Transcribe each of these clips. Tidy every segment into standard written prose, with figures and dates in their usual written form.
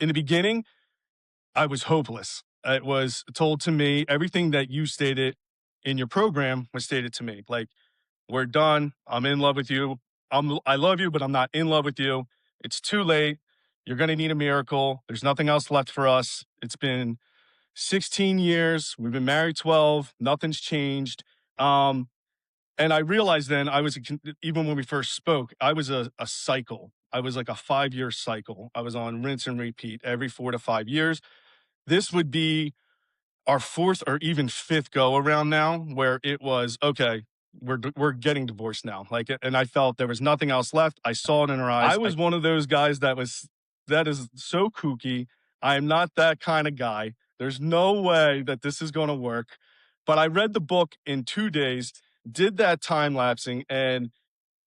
In the beginning, I was hopeless. It was told to me, everything that you stated in your program was stated to me. Like, we're done. I'm in love with you. I love you, but I'm not in love with you. It's too late. You're going to need a miracle. There's nothing else left for us. It's been 16 years. We've been married 12. Nothing's changed. Um, and I realized then even when we first spoke, I was a cycle. I was like a 5 year cycle. I was on rinse and repeat every 4 to 5 years. This would be our fourth or even fifth go around now, where it was okay. We're getting divorced now. Like, and I felt there was nothing else left. I saw it in her eyes. I was one of those guys that is so kooky. I am not that kind of guy. There's no way that this is going to work. But I read the book in 2 days, did that time lapsing, and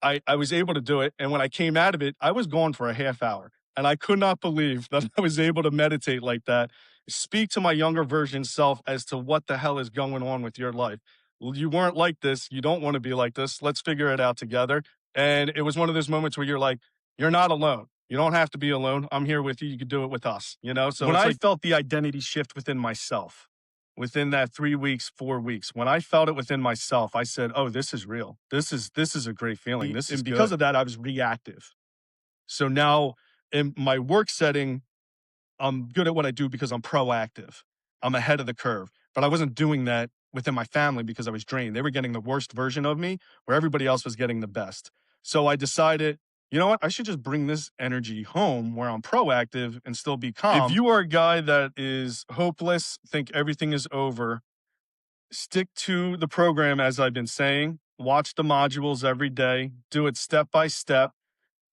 I was able to do it. And when I came out of it, I was gone for a half hour. And I could not believe that I was able to meditate like that, speak to my younger version self as to what the hell is going on with your life. Well, you weren't like this. You don't want to be like this. Let's figure it out together. And it was one of those moments where you're like, you're not alone. You don't have to be alone. I'm here with you. You could do it with us, you know? So when I felt the identity shift within myself, within that 3 weeks, 4 weeks, when I felt it within myself, I said, oh, this is real. This is a great feeling. This is, and because of that, I was reactive. So now in my work setting, I'm good at what I do because I'm proactive. I'm ahead of the curve. But I wasn't doing that within my family because I was drained. They were getting the worst version of me where everybody else was getting the best. So I decided, you know what? I should just bring this energy home where I'm proactive and still be calm. If you are a guy that is hopeless, think everything is over, stick to the program as I've been saying. Watch the modules every day. Do it step by step.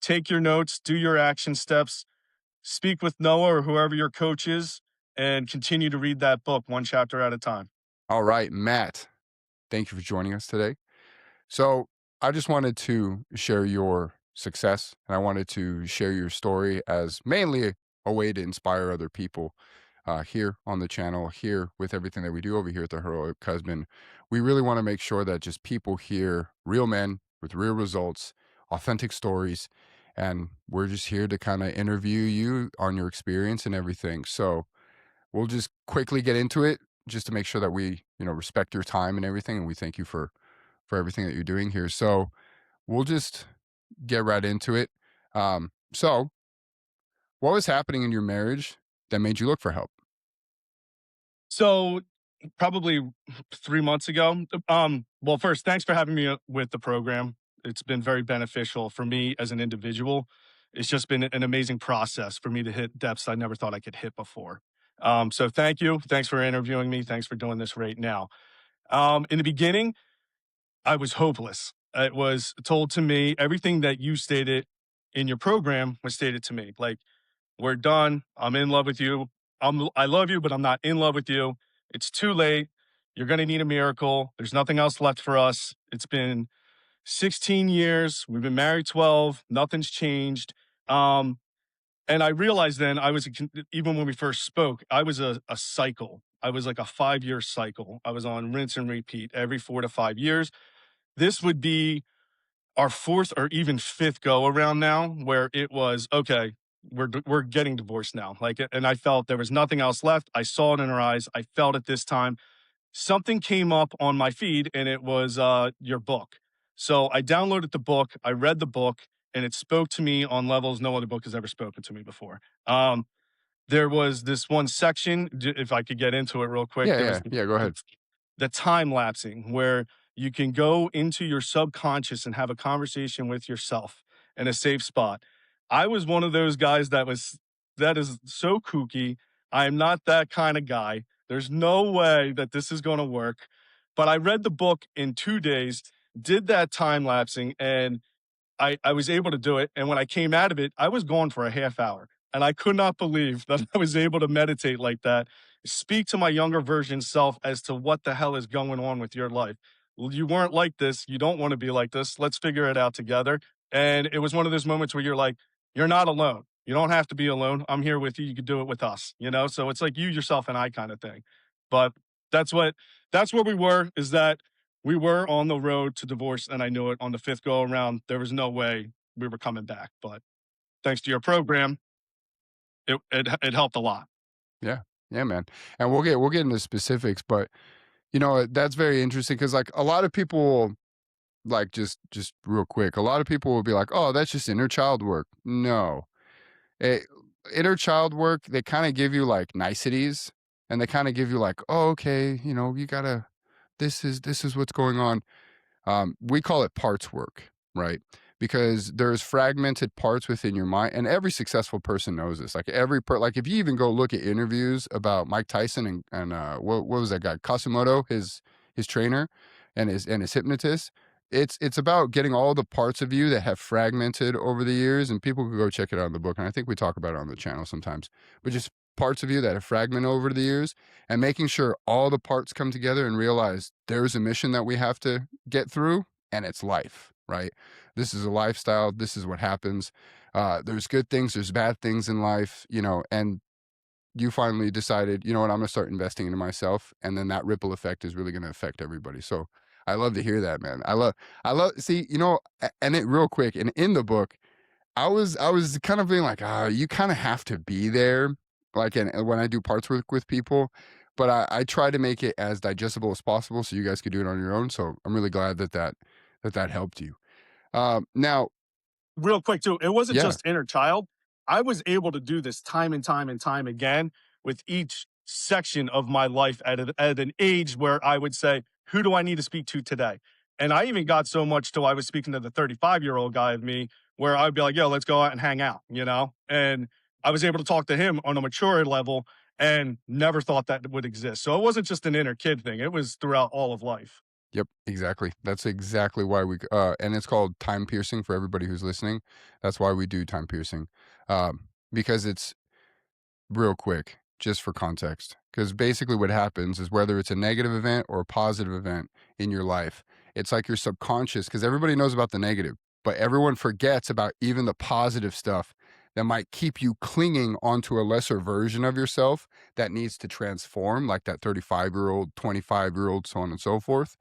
Take your notes, do your action steps, speak with Noah or whoever your coach is, and continue to read that book one chapter at a time. All right, Matt, thank you for joining us today. So, I just wanted to share your success and I wanted to share your story as mainly a way to inspire other people here on the channel, here with everything that we do over here at the Heroic Husband. We really want to make sure that just people hear real men with real results, authentic stories, and we're just here to kind of interview you on your experience and everything. So, we'll just quickly get into it just to make sure that we, respect your time and everything. And we thank you for everything that you're doing here. So we'll just get right into it. So what was happening in your marriage that made you look for help? So probably 3 months ago. Well, first, thanks for having me with the program. It's been very beneficial for me as an individual. It's just been an amazing process for me to hit depths I never thought I could hit before. So thank you. Thanks for interviewing me. Thanks for doing this right now. In the beginning, I was hopeless. It was told to me, everything that you stated in your program was stated to me. Like, we're done. I'm in love with you. I love you, but I'm not in love with you. It's too late. You're going to need a miracle. There's nothing else left for us. It's been 16 years. We've been married 12. Nothing's changed. And I realized then even when we first spoke, I was a cycle. I was like a 5 year cycle. I was on rinse and repeat every 4 to 5 years. This would be our fourth or even fifth go around now, where it was okay. We're getting divorced now. Like, and I felt there was nothing else left. I saw it in her eyes. I felt it this time. Something came up on my feed, and it was your book. So I downloaded the book. I read the book, and it spoke to me on levels no other book has ever spoken to me before. There was this one section, if I could get into it real quick. Yeah, There was yeah, yeah. Go ahead. the time lapsing, where you can go into your subconscious and have a conversation with yourself in a safe spot. I was one of those guys that is so kooky. I am not that kind of guy. There's no way that this is going to work. But I read the book in 2 days, did that time lapsing, and I was able to do it. And when I came out of it, I was gone for a half hour. And I could not believe that I was able to meditate like that, speak to my younger version self as to what the hell is going on with your life. Well, you weren't like this. You don't want to be like this. Let's figure it out together. And it was one of those moments where you're like, you're not alone. You don't have to be alone. I'm here with you. You could do it with us, you know? So it's like you, yourself, and I kind of thing. But that's what, that's where we were, is that we were on the road to divorce, and I knew it on the fifth go around. There was no way we were coming back. But thanks to your program, it helped a lot. Yeah. Yeah, man. And we'll get into specifics, but that's very interesting because like a lot of people like just real quick, a lot of people will be like, "Oh, that's just inner child work." No. Eh, Inner child work, they kind of give you like niceties and they kind of give you like, "Oh, okay, you got to this is what's going on." We call it parts work, right? Because there's fragmented parts within your mind, and every successful person knows this. Like like if you even go look at interviews about Mike Tyson and what was that guy Kasumoto, his trainer, and his hypnotist. It's about getting all the parts of you that have fragmented over the years, and people can go check it out in the book. And I think we talk about it on the channel sometimes, but just parts of you that have fragmented over the years and making sure all the parts come together and realize there's a mission that we have to get through, and it's life, right? This is a lifestyle. This is what happens. There's good things, there's bad things in life, and you finally decided, you know what, I'm going to start investing into myself. And then that ripple effect is really going to affect everybody. So I love to hear that, man. See, and it real quick, and in the book, I was kind of being like, you kind of have to be there, like, and when I do parts work with people, but I try to make it as digestible as possible so you guys could do it on your own. So I'm really glad that helped you. Now, Real quick too, it wasn't yeah, just inner child. I was able to do this time and time and time again with each section of my life at an age where I would say, who do I need to speak to today? And I even got so much till I was speaking to the 35-year-old guy of me where I'd be like, yo, let's go out and hang out, you know? And I was able to talk to him on a mature level and never thought that would exist. So it wasn't just an inner kid thing. It was throughout all of life. yep, exactly. That's exactly why and it's called time piercing for everybody who's listening. That's why we do time piercing, because it's real quick, just for context, because basically what happens is whether it's a negative event or a positive event in your life, it's like your subconscious, because everybody knows about the negative, but everyone forgets about even the positive stuff that might keep you clinging onto a lesser version of yourself that needs to transform, like that 35-year-old, 25-year-old, so on and so forth.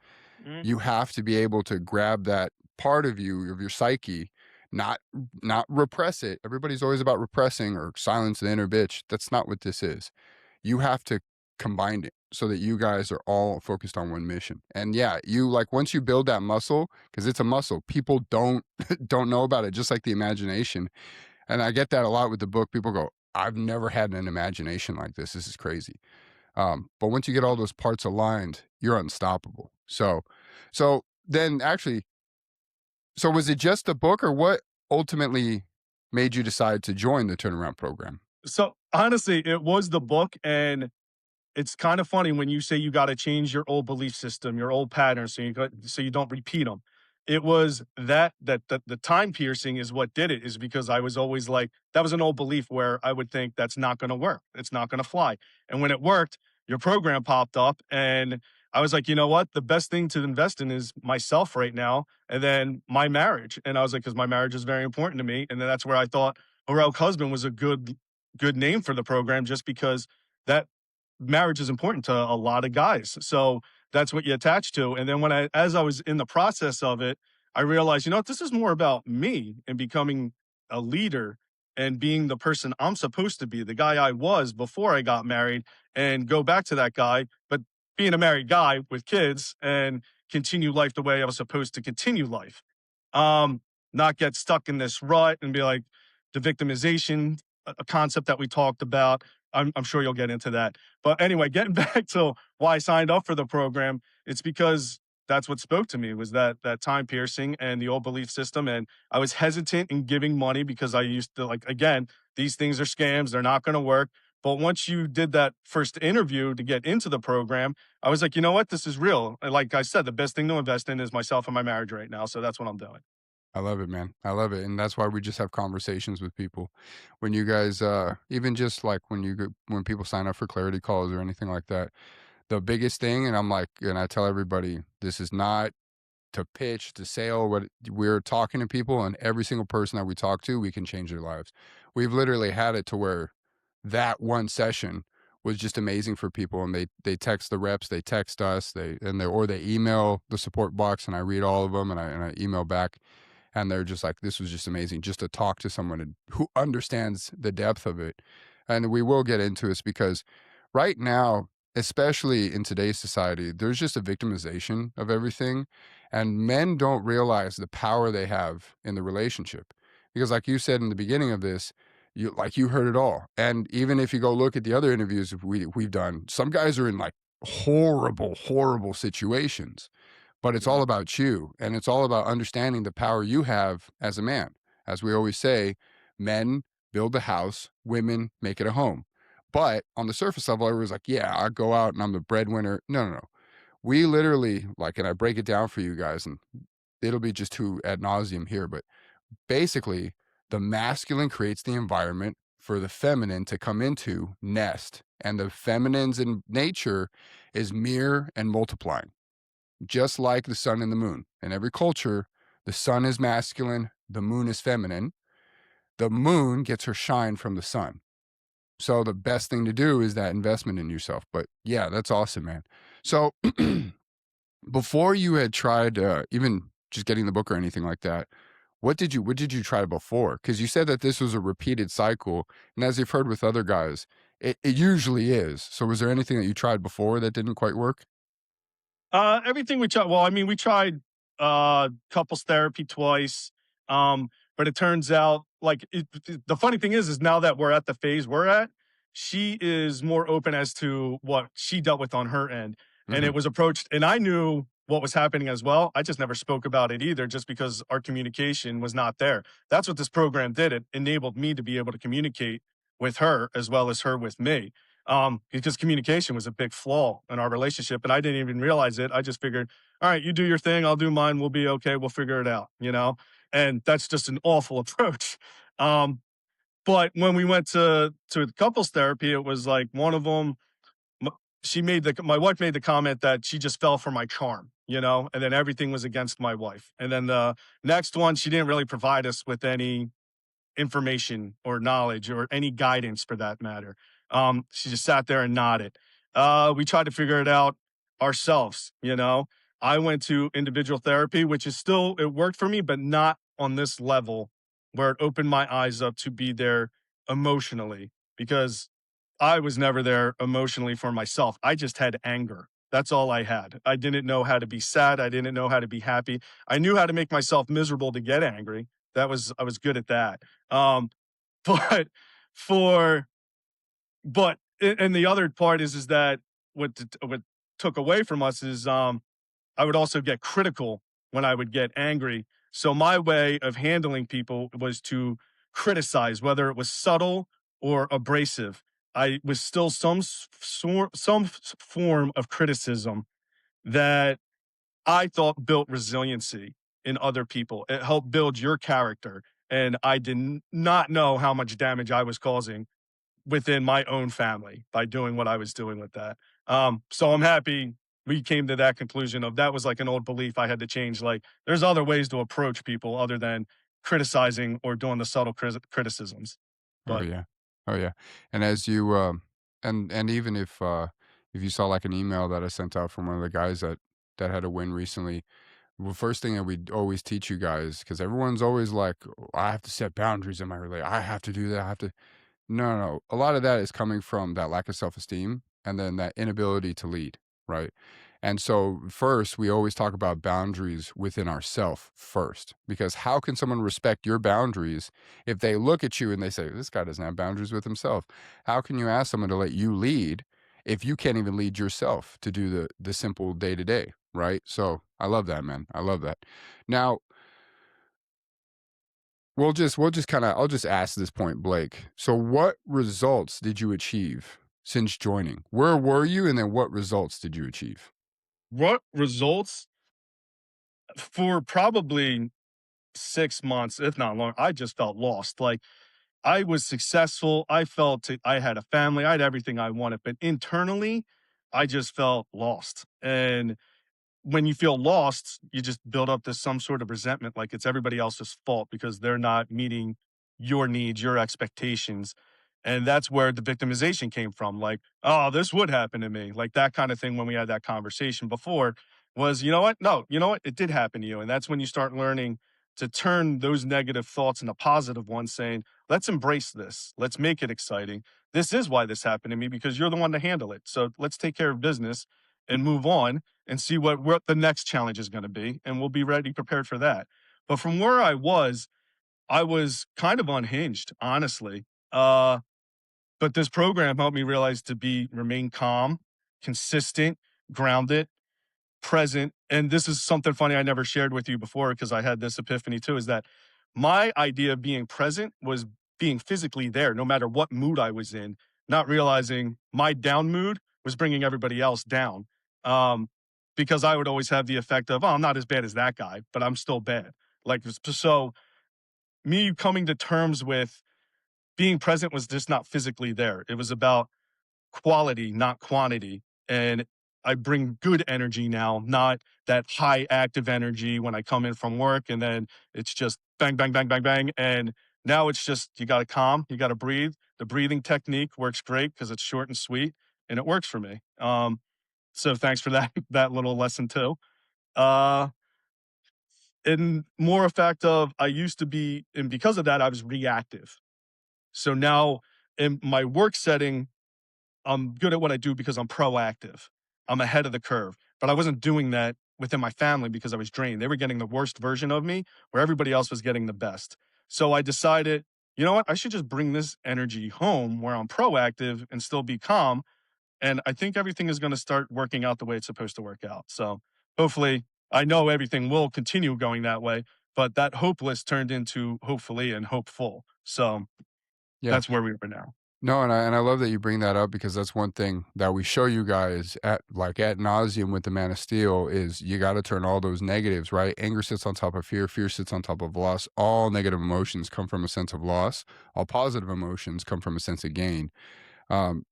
Mhm. You have to be able to grab that part of you, of your psyche, not not repress it. Everybody's always about repressing or silence the inner bitch. That's not what this is. You have to combine it so that you guys are all focused on one mission. And yeah, you like once you build that muscle, because it's a muscle, people don't don't know about it, just like the imagination. And I get that a lot with the book. People go, I've never had an imagination like this. This is crazy. But once you get all those parts aligned, you're unstoppable. So then actually, so was it just the book or what ultimately made you decide to join the turnaround program? So honestly, it was the book. And it's kind of funny when you say you got to change your old belief system, your old patterns, so you don't repeat them. It was that the time piercing is what did it. Is because I was always like that was an old belief where I would think that's not going to work, it's not going to fly, and when it worked, your program popped up, and I was like, you know what, the best thing to invest in is myself right now, and then my marriage, and I was like, because my marriage is very important to me, and then that's where I thought Heroic Husband was a good name for the program, just because that marriage is important to a lot of guys. So that's what you attach to. And then as I was in the process of it, I realized, you know what, this is more about me and becoming a leader and being the person I'm supposed to be, the guy I was before I got married, and go back to that guy, but being a married guy with kids and continue life the way I was supposed to continue life. Um, Not get stuck in this rut and be like the victimization, a concept that we talked about. I'm sure you'll get into that. But anyway, getting back to why I signed up for the program, it's because that's what spoke to me was that time piercing and the old belief system. And I was hesitant in giving money because I used to like, again, these things are scams, they're not going to work. But once you did that first interview to get into the program, I was like, you know what, this is real. And like I said, the best thing to invest in is myself and my marriage right now. So that's what I'm doing. I love it, man. I love it. And that's why we just have conversations with people. When you guys, even just like when people sign up for clarity calls or anything like that, the biggest thing, and I'm like, and I tell everybody, this is not to pitch, to sale, what we're talking to people, and every single person that we talk to, we can change their lives. We've literally had it to where that one session was just amazing for people, and they text the reps, they text us, they email the support box, and I read all of them, and I email back, and they're just like, this was just amazing, just to talk to someone who understands the depth of it. And we will get into this because right now, especially in today's society, there's just a victimization of everything. And men don't realize the power they have in the relationship. Because, like you said in the beginning of this, you heard it all. And even if you go look at the other interviews we've done, some guys are in like horrible, horrible situations. But it's all Yeah. about you, and it's all about understanding the power you have as a man. As we always say, men build a house, women make it a home. But on the surface level, everyone's like, yeah, I go out and I'm the breadwinner. No, no, no. We literally, like, and I break it down for you guys, and it'll be just too ad nauseum here, but basically, the masculine creates the environment for the feminine to come into, nest, and the feminine's in nature is mirror and multiplying, just like the sun and the moon. In every culture, the sun is masculine, the moon is feminine. The moon gets her shine from the sun. So the best thing to do is that investment in yourself. But yeah, that's awesome, man. So before you had tried even just getting the book or anything like that, what did you try before? Because you said that this was a repeated cycle, and as you've heard with other guys, it usually is. So was there anything that you tried before that didn't quite work? Everything we tried. Well, I mean, we tried couples therapy twice, but it turns out like the funny thing is now that we're at the phase we're at, she is more open as to what she dealt with on her end, and Hmm. it was approached, and I knew what was happening as well. I just never spoke about it either, just because our communication was not there. That's what this program did. It enabled me to be able to communicate with her as well as her with me, because communication was a big flaw in our relationship, and I didn't even realize it. I just figured, all right, you do your thing, I'll do mine, we'll be okay, we'll figure it out, you know. And that's just an awful approach. Um, but when we went to couples therapy, it was like one of them. She made the my wife made the comment that she just fell for my charm, you know, and then everything was against my wife. And then the next one, she didn't really provide us with any information or knowledge or any guidance for that matter. She just sat there and nodded. We tried to figure it out ourselves, you know. I went to individual therapy, which is still, it worked for me, but not on this level where it opened my eyes up to be there emotionally because I was never there emotionally for myself. I just had anger. That's all I had. I didn't know how to be sad. I didn't know how to be happy. I knew how to make myself miserable to get angry. I was good at that. Um, but for and the other part is that what took away from us is I would also get critical when I would get angry. So my way of handling people was to criticize, whether it was subtle or abrasive. I was still some form of criticism that I thought built resiliency in other people. It helped build your character. And I did not know how much damage I was causing within my own family by doing what I was doing with that. So I'm happy we came to that conclusion of that was like an old belief I had to change. Like there's other ways to approach people other than criticizing or doing the subtle criticisms. Oh But yeah. Oh yeah. And as you and even if you saw like an email that I sent out from one of the guys that had a win recently, well, first thing that we always teach you guys, because everyone's always like, "Oh, I have to set boundaries in my relationship. I have to do that. I have to." No, no, no. A lot of that is coming from that lack of self-esteem and then that inability to lead, right? And so first, we always talk about boundaries within ourself first, because how can someone respect your boundaries if they look at you and they say, this guy doesn't have boundaries with himself? How can you ask someone to let you lead if you can't even lead yourself to do the simple day to day, right? So I love that, man. I love that. Now, we'll just kinda I'll just ask this point Blake. So what results did you achieve since joining? Where were you, and then what results did you achieve? what results for probably 6 months, if not longer, I just felt lost. Like I was successful. I had a family. I had everything I wanted, but internally, I just felt lost. And when you feel lost, you just build up this some sort of resentment, like it's everybody else's fault because they're not meeting your needs, your expectations. And that's where the victimization came from. Like, oh, this would happen to me. Like that kind of thing when we had that conversation before was, you know what? No, you know what? It did happen to you. And that's when you start learning to turn those negative thoughts into positive ones, saying, let's embrace this. Let's make it exciting. this is why this happened to me because you're the one to handle it. So let's take care of business and move on and see what the next challenge is going to be. And we'll be ready, prepared for that. But from where I was kind of unhinged, honestly. But this program helped me realize to remain calm, consistent, grounded, present. And this is something funny I never shared with you before because I had this epiphany too, is that my idea of being present was being physically there no matter what mood I was in, not realizing my down mood was bringing everybody else down. Um, because I would always have the effect of, oh, I'm not as bad as that guy, but I'm still bad. Like, so me coming to terms with being present was just not physically there. It was about quality, not quantity. And I bring good energy now, not that high active energy when I come in from work and then it's just bang, bang, bang, bang, bang. And now it's just you got to calm, you got to breathe. The breathing technique works great because it's short and sweet and it works for me. So thanks for that that little lesson too. Uh, and more effect of I used to be, and because of that, I was reactive. So now in my work setting, I'm good at what I do because I'm proactive. I'm ahead of the curve. But I wasn't doing that within my family because I was drained. They were getting the worst version of me where everybody else was getting the best. So I decided, you know what? I should just bring this energy home where I'm proactive and still be calm. And I think everything is going to start working out the way it's supposed to work out. So hopefully, I know everything will continue going that way, but that hopeless turned into hopefully and hopeful. So Yeah. that's where we are now. No, and I love that you bring that up because that's one thing that we show you guys at nauseum with the Man of Steel is you got to turn all those negatives, right? Anger sits on top of fear, fear sits on top of loss. All negative emotions come from a sense of loss. All positive emotions come from a sense of gain.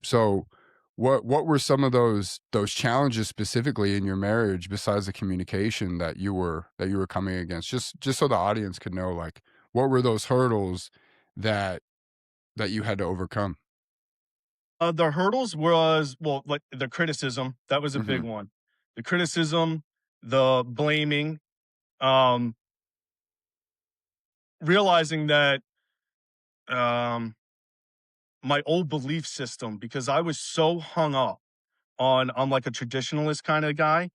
So what were some of those challenges specifically in your marriage besides the communication that you were coming against? Just so the audience could know, like, what were those hurdles that you had to overcome? The hurdles was, well, like the criticism, that was a big Mhm. one. The criticism, the blaming, um, realizing that um, my old belief system, because I was so hung up on I'm like a traditionalist kind of guy,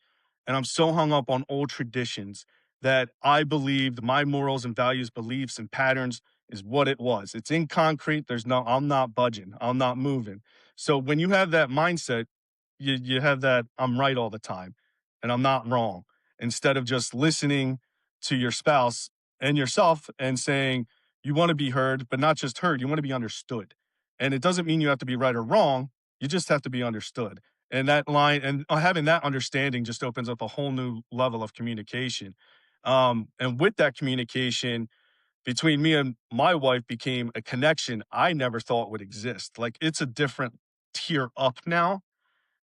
and I'm so hung up on old traditions that I believed my morals and values, beliefs and patterns is what it was. It's in concrete. I'm not budging. I'm not moving. So when you have that mindset, you have that I'm right all the time and I'm not wrong. Instead of just listening to your spouse and yourself and saying you want to be heard, but not just heard, you want to be understood. And it doesn't mean you have to be right or wrong. You just have to be understood. And that line and having that understanding just opens up a whole new level of communication. And with that communication between me and my wife became a connection I never thought would exist. Like it's a different tier up now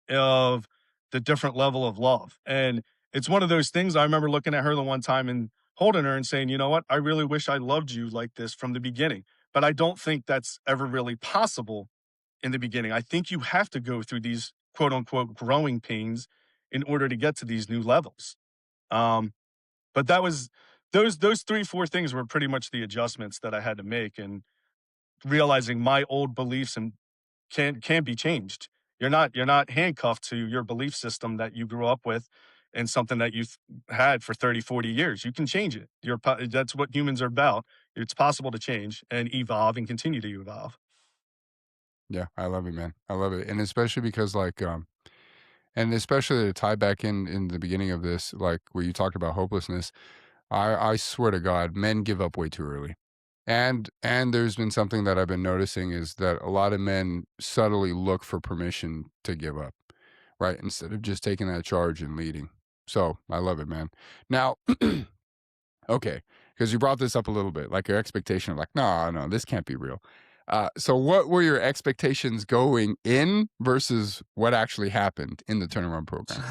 of the different level of love. And it's one of those things I remember looking at her the one time and holding her and saying, you know what? I really wish I loved you like this from the beginning. But I don't think that's ever really possible in the beginning. I think you have to go through these quote unquote growing pains in order to get to these new levels. Um, but that was those three, four things were pretty much the adjustments that I had to make and realizing my old beliefs and can be changed. You're not handcuffed to your belief system that you grew up with and something that you've had for 30, 40 years. You can change it. That's what humans are about. It's possible to change and evolve and continue to evolve. Yeah, I love it, man. I love it, and especially because, like, and especially to tie back in the beginning of this, like, where you talked about hopelessness, I swear to God, men give up way too early. And there's been something that I've been noticing is that a lot of men subtly look for permission to give up, right? Instead of just taking that charge and leading. So, I love it, man. Now, okay, because you brought this up a little bit, like your expectation of like, "No, no, this can't be real." So what were your expectations going in versus what actually happened in the turnaround program?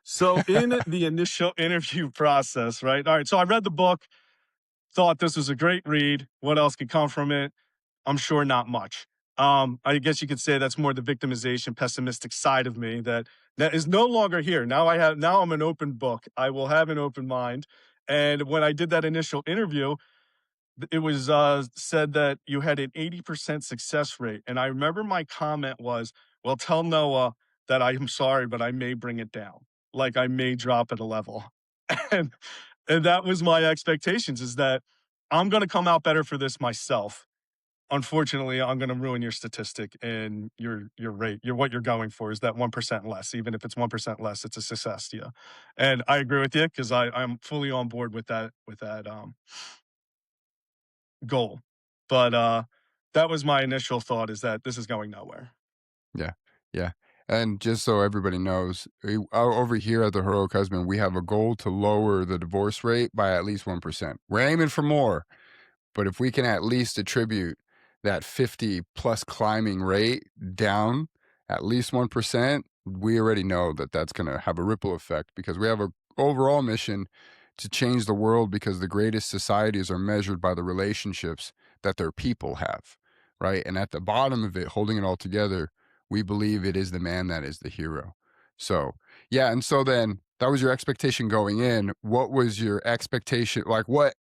So in the initial interview process, right? All right. So I read the book, thought this was a great read. What else could come from it? I'm sure not much. I guess you could say that's more the victimization, pessimistic side of me that is no longer here. Now I'm an open book. I will have an open mind. And when I did that initial interview, it was said that you had an 80% success rate. And I remember my comment was, well, tell Noah that I'm sorry, but I may bring it down. Like I may drop it a level. and and that was my expectations is that I'm gonna come out better for this myself. Unfortunately, I'm gonna ruin your statistic and your rate. Your what you're going for is that 1% less. Even if it's 1% less, it's a success to you. And I agree with you because I'm fully on board with that goal. But that was my initial thought is that this is going nowhere. Yeah. Yeah. And just so everybody knows, over here at the Heroic Husband, we have a goal to lower the divorce rate by at least 1%. We're aiming for more, but if we can at least attribute that 50 plus climbing rate down at least 1%, we already know that that's going to have a ripple effect because we have a overall mission to change the world because the greatest societies are measured by the relationships that their people have, right? And at the bottom of it, holding it all together, we believe it is the man that is the hero. So, yeah, and so then that was your expectation going in. What was your expectation? Like what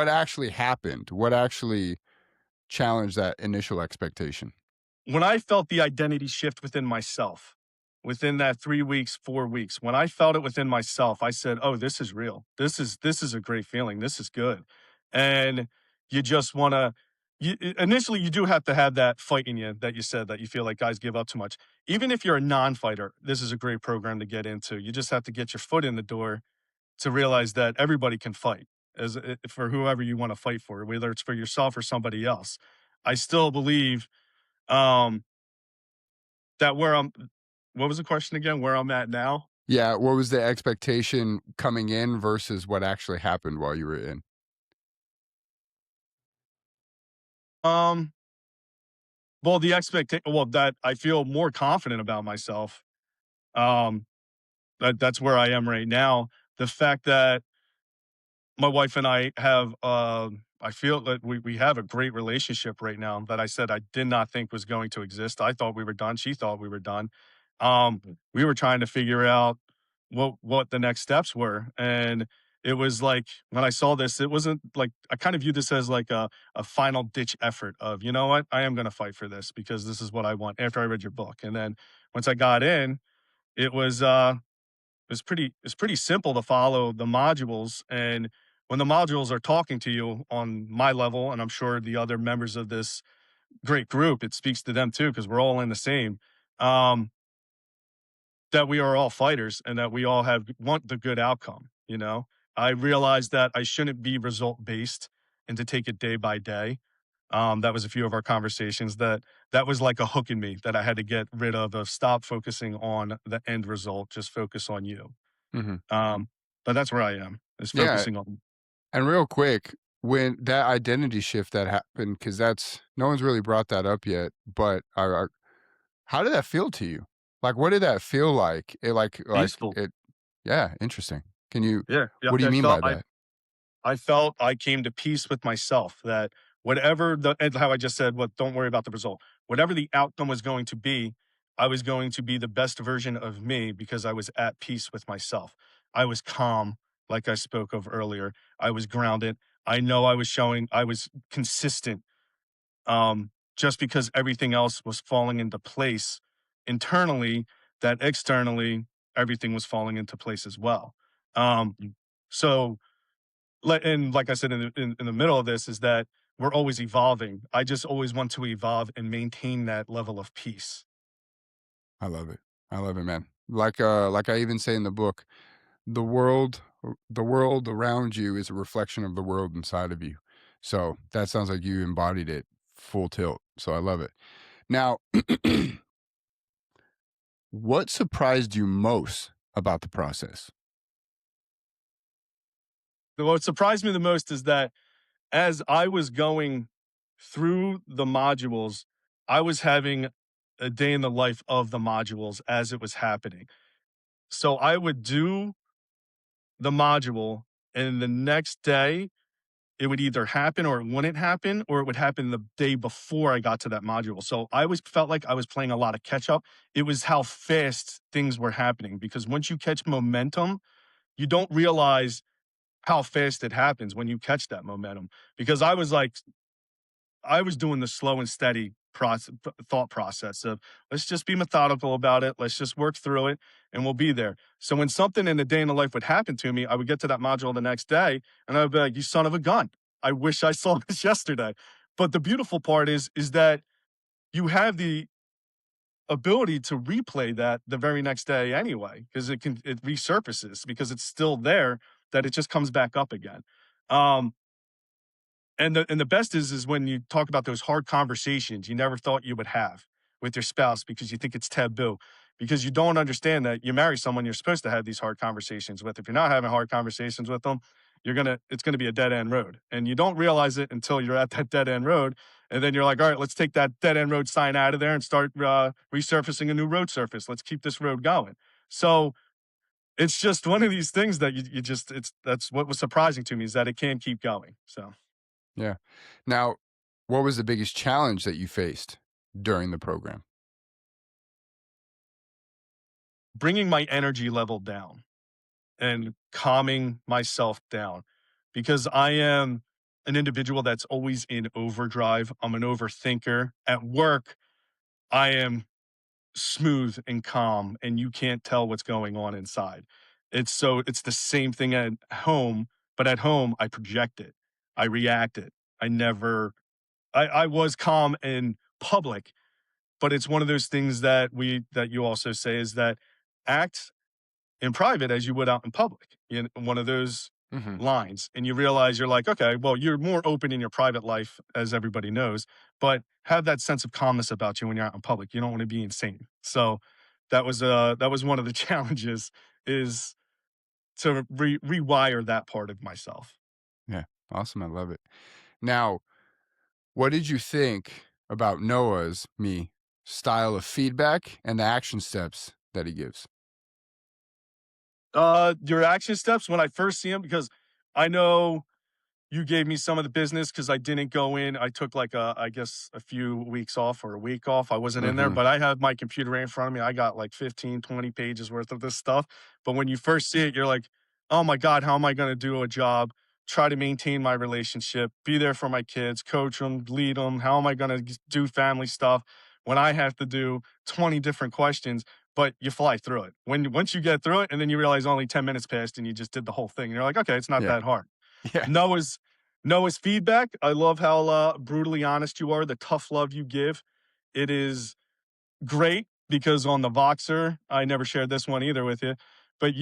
actually happened? What actually challenged that initial expectation? When I felt the identity shift within myself, within that 3 weeks, 4 weeks, when I felt it within myself, I said, "Oh, this is real. This is a great feeling. This is good." And you just want to. Initially, you do have to have that fight in you that you said that you feel like guys give up too much. Even if you're a non-fighter, this is a great program to get into. You just have to get your foot in the door to realize that everybody can fight for whoever you want to fight for, whether it's for yourself or somebody else. I still believe um, that where I'm what was the question again? Where I'm at now? Yeah, what was the expectation coming in versus what actually happened while you were in? Um, well, that I feel more confident about myself. Um, that's where I am right now. The fact that my wife and I have, I feel that we have a great relationship right now that I said I did not think was going to exist. I thought we were done. She thought we were done. We were trying to figure out what the next steps were, and it was like when I saw this, it wasn't like I kind of viewed this as like a final ditch effort of you know what I am going to fight for this because this is what I want. After I read your book, and then once I got in, it was it's pretty simple to follow the modules. And when the modules are talking to you on my level, and I'm sure the other members of this great group, it speaks to them too, because we're all in the same, um, that we are all fighters and that we all have want the good outcome. You know, I realized that I shouldn't be result based and to take it day by day. That was a few of our conversations that was like a hook in me that I had to get rid of stop focusing on the end result, just focus on you. Mhm. Um, but that's where I am, is Yeah, focusing on and real quick, when that identity shift that happened, because that's no one's really brought that up yet, but how did that feel to you? Like, what did that feel like? Like peaceful. it yeah, interesting. Can you Yeah, yeah, what do you it mean felt by that? I felt I came to peace with myself that whatever the and how I just said, "What don't worry about the result." Whatever the outcome was going to be, I was going to be the best version of me because I was at peace with myself. I was calm, like I spoke of earlier. I was grounded. I was consistent. Just because everything else was falling into place internally, that externally everything was falling into place as well. So, and like I said in the middle of this, is that we're always evolving. I just always want to evolve and maintain that level of peace. I love it. I love it, man. Like I even say in the book, the world around you is a reflection of the world inside of you. So that sounds like you embodied it full tilt. So I love it. Now, what surprised you most about the process? What surprised me the most is that as I was going through the modules, I was having a day in the life of the modules as it was happening. So I would do the module, and the next day it would either happen or it wouldn't happen, or it would happen the day before I got to that module. So I always felt like I was playing a lot of catch up. It was how fast things were happening because once you catch momentum, you don't realize how fast it happens when you catch that momentum. Because I was doing the slow and steady thought process of let's just be methodical about it. Let's just work through it and we'll be there. So when something in the day in the life would happen to me, I would get to that module the next day and I'd be like, you son of a gun. I wish I saw this yesterday. But the beautiful part is that you have the ability to replay that the very next day anyway, because it resurfaces because it's still there, that it just comes back up again. Um, and the best is when you talk about those hard conversations you never thought you would have with your spouse because you think it's taboo, because you don't understand that you marry someone you're supposed to have these hard conversations with. If you're not having hard conversations with them, it's gonna be a dead end road. And you don't realize it until you're at that dead end road. And then you're like, all right, let's take that dead end road sign out of there and start resurfacing a new road surface. Let's keep this road going. So it's just one of these things that you just it's that's what was surprising to me, is that it can keep going. So Yeah. Now, what was the biggest challenge that you faced during the program? bringing my energy level down and calming myself down, because I am an individual that's always in overdrive. I'm an overthinker. At work, I am smooth and calm, and you can't tell what's going on inside. It's the same thing at home, but at home, I project it, I react it. I never, I was calm in public, but it's one of those things that you also say is that act in private as you would out in public. One of those Mhm. lines. And you realize you're like, okay, well, you're more open in your private life, as everybody knows, but have that sense of calmness about you when you're out in public. You don't want to be insane. So that was one of the challenges, is to rewire that part of myself. Yeah. Awesome. I love it. Now, what did you think about Noah's style of feedback and the action steps that he gives? Your action steps when I first see him, because I know you gave me some of the business because I didn't go in. I took like I guess a few weeks off or a week off. I wasn't in there, Mhm. but I had my computer right in front of me. I got like 15, 20 pages worth of this stuff. But when you first see it, you're like, oh my God, how am I going to do a job? Try to maintain my relationship, be there for my kids, coach them, lead them. How am I going to do family stuff when I have to do 20 different questions? But you fly through it. Once you get through it, and then you realize only 10 minutes passed and you just did the whole thing. And you're like, okay, it's not Yeah. that hard. Yeah. Noah's Noah's feedback. I love how brutally honest you are. The tough love you give. It is great, because on the Voxer, I never shared this one either with you, but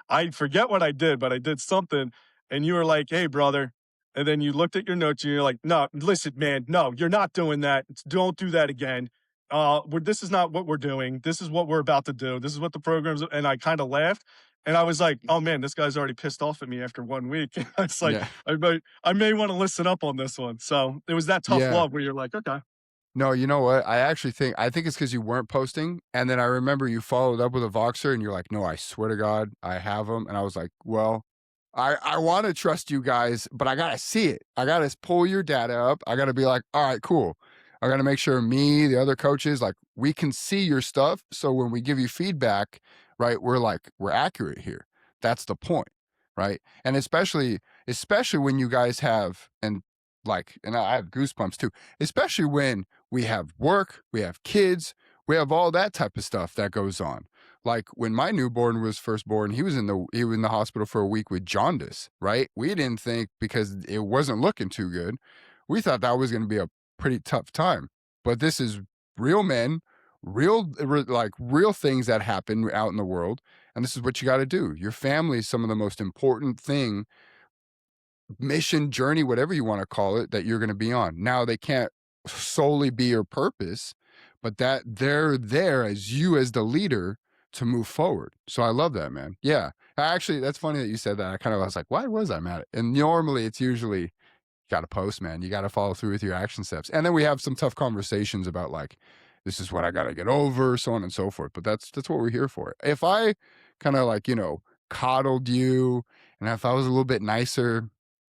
I forget what I did, but I did something, and you were like, "Hey, brother," and then you looked at your notes and you're like, "No, listen, man, no, you're not doing that. Don't do that again. This is not what we're doing. This is what we're about to do. This is what the program's." And I kind of laughed, and I was like, "Oh man, this guy's already pissed off at me after 1 week." It's like Yeah. I may want to listen up on this one. So it was that tough Yeah. love where you're like, "Okay." No, you know what? I think it's because you weren't posting, and then I remember you followed up with a Voxer, and you're like, "No, I swear to God, I have them." And I was like, "Well, I wanna trust you guys, but I gotta see it. I gotta pull your data up. I gotta be like, 'Alright, cool.' I gotta make sure me, the other coaches, like, we can see your stuff, so when we give you feedback, right, we're accurate here. That's the point, right?" And especially when you guys have and I have goosebumps too, especially when we have work, we have kids, we have all that type of stuff that goes on. Like when my newborn was first born, he was in the hospital for a week with jaundice, right? We didn't think, because it wasn't looking too good. We thought that was going to be a pretty tough time. But this is real men, real things that happen out in the world, and this is what you got to do. Your family is some of the most important thing, mission, journey, whatever you want to call it, that you're going to be on. Now, they can't solely be your purpose, but that they're there as you as the leader to move forward. So I love that, man. Yeah. Actually, that's funny that you said that. I was like, why was I mad at it? And normally it's usually got to post, man. You got to follow through with your action steps. And then we have some tough conversations about like, this is what I got to get over, so on and so forth. But that's what we're here for. If I kind of coddled you, and if I was a little bit nicer,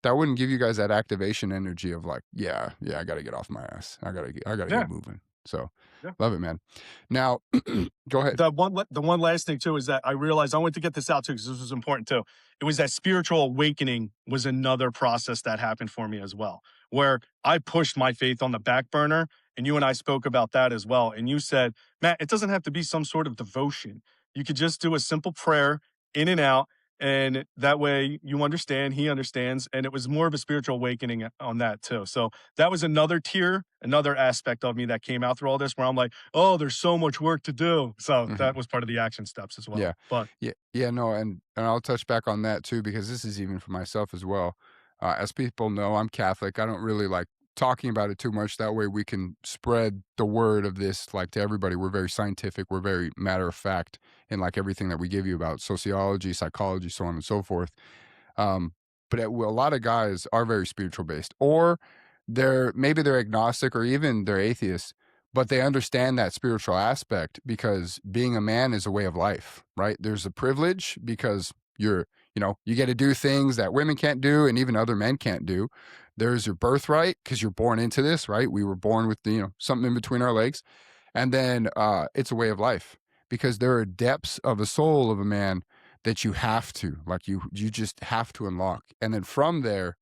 that wouldn't give you guys that activation energy of like, yeah, I got to get off my ass. I got to get Yeah. moving. So, Yeah. love it, man. Now, go ahead. The one last thing too is that I realized I wanted to get this out too because this was important too. It was that spiritual awakening was another process that happened for me as well, where I pushed my faith on the back burner, and you and I spoke about that as well. And you said, Matt, it doesn't have to be some sort of devotion. You could just do a simple prayer in and out, and that way you understand, he understands, and it was more of a spiritual awakening on that too. So that was another tier, another aspect of me that came out through all this, where I'm like, oh, there's so much work to do. So that Mhm. was part of the action steps as well. Yeah. But Yeah, no, and I'll touch back on that too because this is even for myself as well. As people know, I'm Catholic. I don't really like talking about it too much. That way we can spread the word of this like to everybody. We're very scientific, we're very matter of fact in like everything that we give you about sociology, psychology, so on and so forth. Um, but well, a lot of guys are very spiritual based, or they're agnostic, or even they're atheists, but they understand that spiritual aspect because being a man is a way of life, right? There's a privilege because you get to do things that women can't do and even other men can't do. There's your birthright because you're born into this, right? We were born with something in between our legs, and then it's a way of life because there are depths of a soul of a man that you have to like you just have to unlock, and then from there,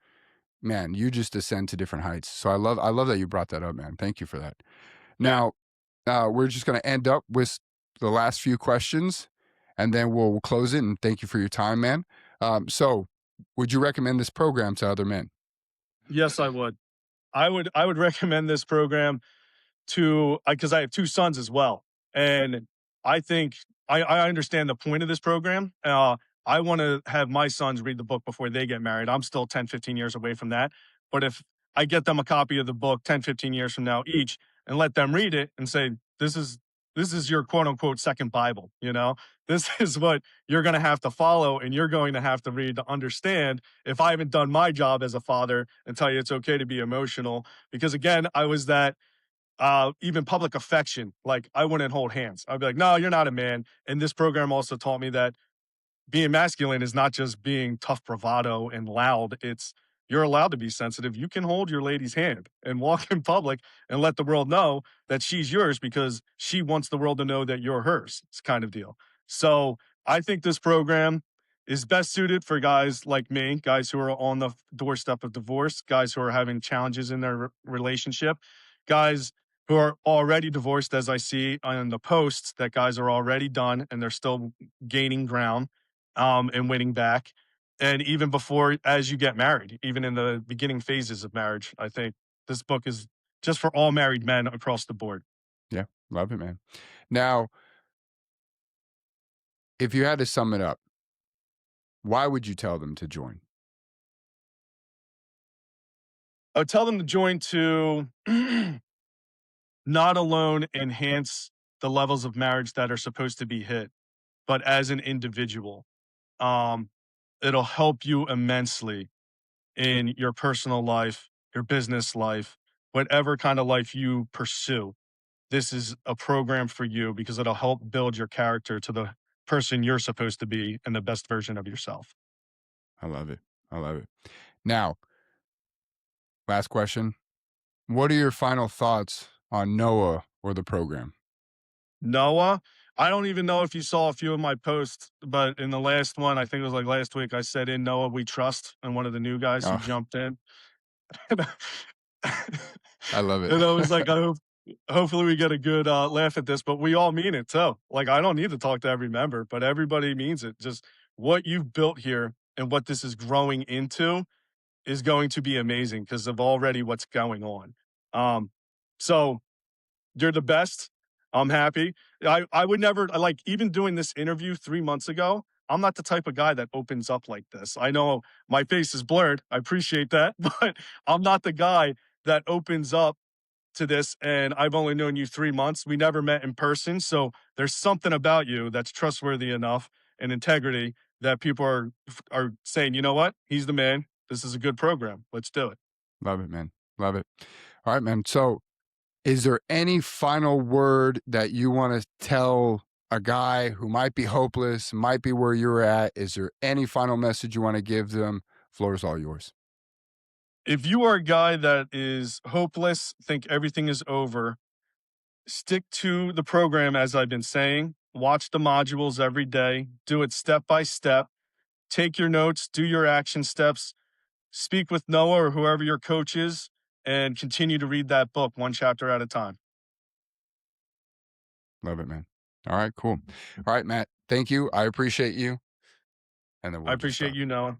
man, you just ascend to different heights. So I love that you brought that up, man. Thank you for that. yeah, Now, we're just going to end up with the last few questions, and then we'll close it. And thank you for your time, man. So, would you recommend this program to other men? yes, I would. I would recommend this program to because I have 2 sons as well, and I think I understand the point of this program. I wanna have my sons read the book before they get married. I'm still 10, 15 years away from that, but if I get them a copy of the book 10, 15 years from now each and let them read it and say, "This is your quote unquote second Bible," you know? This is what you're gonna have to follow and you're going to have to read to understand if I haven't done my job as a father and tell you it's okay to be emotional. Because again, I was that even public affection. Like I wouldn't hold hands. I'd be like, no, you're not a man. And this program also taught me that being masculine is not just being tough bravado and loud. It's you're allowed to be sensitive. You can hold your lady's hand and walk in public and let the world know that she's yours because she wants the world to know that you're hers. It's kind of deal. So I think this program is best suited for guys like me, guys who are on the doorstep of divorce, guys who are having challenges in their relationship, guys who are already divorced, as I see on the posts that guys are already done and they're still gaining ground and winning back. And even before, as you get married, even in the beginning phases of marriage, I think this book is just for all married men across the board. Yeah, love it, man. Now, if you had to sum it up, why would you tell them to join? I would tell them to join to not alone enhance the levels of marriage that are supposed to be hit, but as an individual. Um, it'll help you immensely in your personal life, your business life, whatever kind of life you pursue. This is a program for you because it'll help build your character to the person you're supposed to be and the best version of yourself. I love it. I love it. Now, last question. What are your final thoughts on Noah or the program? Noah, I don't even know if you saw a few of my posts, but in the last one, I think it was like last week, I said in Noah we trust, and one of the new guys who Oh, jumped in. I love it. And I was like, I hope hopefully we get a good laugh at this, but we all mean it too. Like I don't need to talk to every member, but everybody means it. Just what you've built here and what this is growing into is going to be amazing because of already what's going on. Um, so you're the best. I'm happy. I would never like even doing this interview 3 months ago. I'm not the type of guy that opens up like this. I know my face is blurred. I appreciate that, but I'm not the guy that opens up to this. And I've only known you 3 months. We never met in person, so there's something about you that's trustworthy enough and integrity that people are saying, you know what, he's the man. This is a good program. Let's do it. Love it, man. Love it. All right, man. So, is there any final word that you want to tell a guy who might be hopeless, might be where you're at? Is there any final message you want to give them? Floor is all yours. If you are a guy that is hopeless, think everything is over, Stick to the program as I've been saying. Watch the modules every day. Do it step by step. Take your notes, do your action steps, speak with Noah or whoever your coach is, and continue to read that book one chapter at a time. Love it, man. All right, cool. All right, Matt. Thank you. I appreciate you. And then I we'll just appreciate you, Noah.